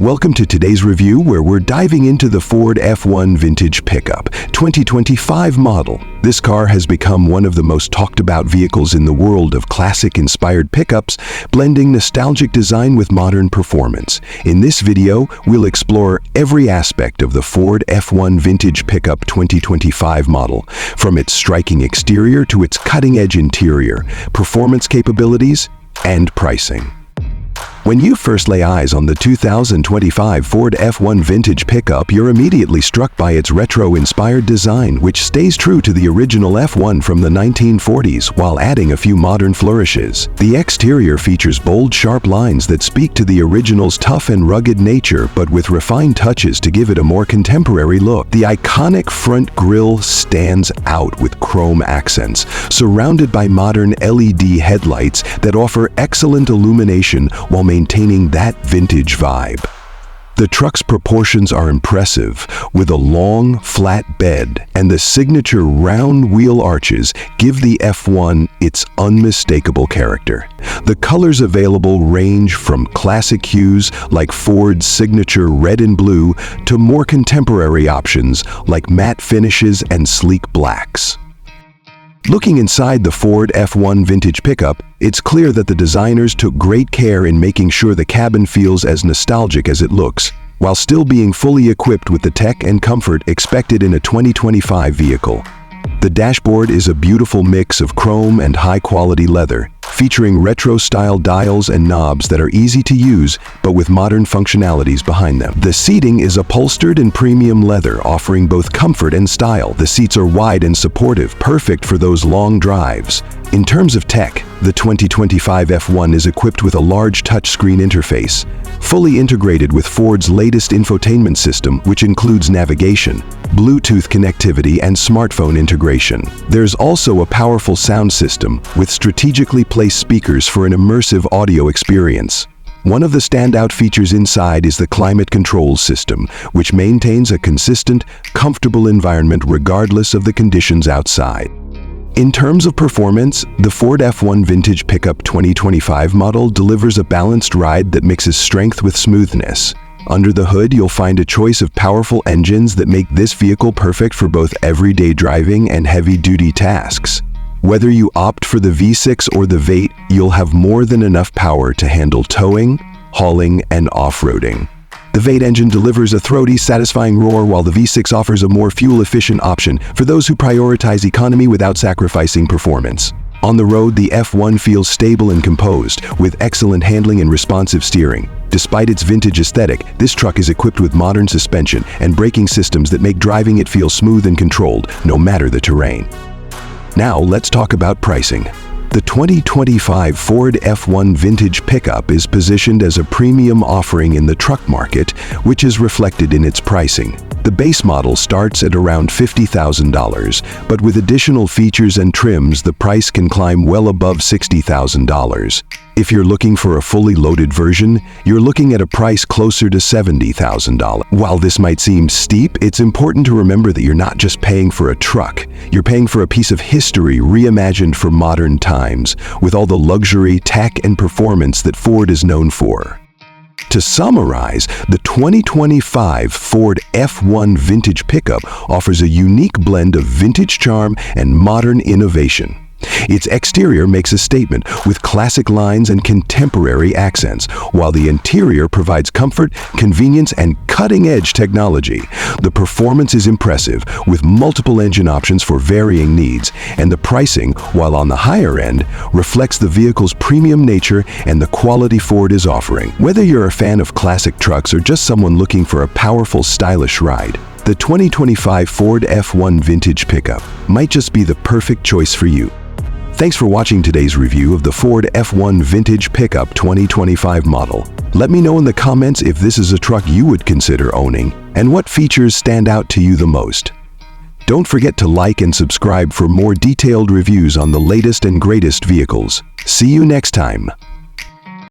Welcome to today's review where we're diving into the Ford F-1 Vintage Pickup 2025 model. This car has become one of the most talked about vehicles in the world of classic-inspired pickups, blending nostalgic design with modern performance. In this video, we'll explore every aspect of the Ford F-1 Vintage Pickup 2025 model, from its striking exterior to its cutting-edge interior, performance capabilities, and pricing. When you first lay eyes on the 2025 Ford F-1 Vintage Pickup, you're immediately struck by its retro-inspired design, which stays true to the original F-1 from the 1940s while adding a few modern flourishes. The exterior features bold, sharp lines that speak to the original's tough and rugged nature, but with refined touches to give it a more contemporary look. The iconic front grille stands out with chrome accents, surrounded by modern LED headlights that offer excellent illumination while maintaining that vintage vibe. The truck's proportions are impressive, with a long, flat bed, and the signature round wheel arches give the F-1 its unmistakable character. The colors available range from classic hues like Ford's signature red and blue to more contemporary options like matte finishes and sleek blacks. Looking inside the Ford F-1 Vintage Pickup, it's clear that the designers took great care in making sure the cabin feels as nostalgic as it looks, while still being fully equipped with the tech and comfort expected in a 2025 vehicle. The dashboard is a beautiful mix of chrome and high-quality leather, featuring retro-style dials and knobs that are easy to use, but with modern functionalities behind them. The seating is upholstered in premium leather, offering both comfort and style. The seats are wide and supportive, perfect for those long drives. In terms of tech, the 2025 F-1 is equipped with a large touchscreen interface, fully integrated with Ford's latest infotainment system, which includes navigation, Bluetooth connectivity, and smartphone integration. There's also a powerful sound system with strategically placed speakers for an immersive audio experience. One of the standout features inside is the climate control system, which maintains a consistent, comfortable environment regardless of the conditions outside. In terms of performance, the Ford F-1 Vintage Pickup 2025 model delivers a balanced ride that mixes strength with smoothness. Under the hood, you'll find a choice of powerful engines that make this vehicle perfect for both everyday driving and heavy-duty tasks. Whether you opt for the V6 or the V8, you'll have more than enough power to handle towing, hauling, and off-roading. The V8 engine delivers a throaty, satisfying roar, while the V6 offers a more fuel-efficient option for those who prioritize economy without sacrificing performance. On the road, the F-1 feels stable and composed, with excellent handling and responsive steering. Despite its vintage aesthetic, this truck is equipped with modern suspension and braking systems that make driving it feel smooth and controlled, no matter the terrain. Now, let's talk about pricing. The 2025 Ford F-1 Vintage Pickup is positioned as a premium offering in the truck market, which is reflected in its pricing. The base model starts at around $50,000, but with additional features and trims, the price can climb well above $60,000. If you're looking for a fully loaded version, you're looking at a price closer to $70,000. While this might seem steep, it's important to remember that you're not just paying for a truck. You're paying for a piece of history reimagined for modern times, with all the luxury, tech, and performance that Ford is known for. To summarize, the 2025 Ford F-1 Vintage Pickup offers a unique blend of vintage charm and modern innovation. Its exterior makes a statement with classic lines and contemporary accents, while the interior provides comfort, convenience, and cutting-edge technology. The performance is impressive, with multiple engine options for varying needs, and the pricing, while on the higher end, reflects the vehicle's premium nature and the quality Ford is offering. Whether you're a fan of classic trucks or just someone looking for a powerful, stylish ride, the 2025 Ford F-1 Vintage Pickup might just be the perfect choice for you. Thanks for watching today's review of the Ford F-1 Vintage Pickup 2025 model. Let me know in the comments if this is a truck you would consider owning and what features stand out to you the most. Don't forget to like and subscribe for more detailed reviews on the latest and greatest vehicles. See you next time.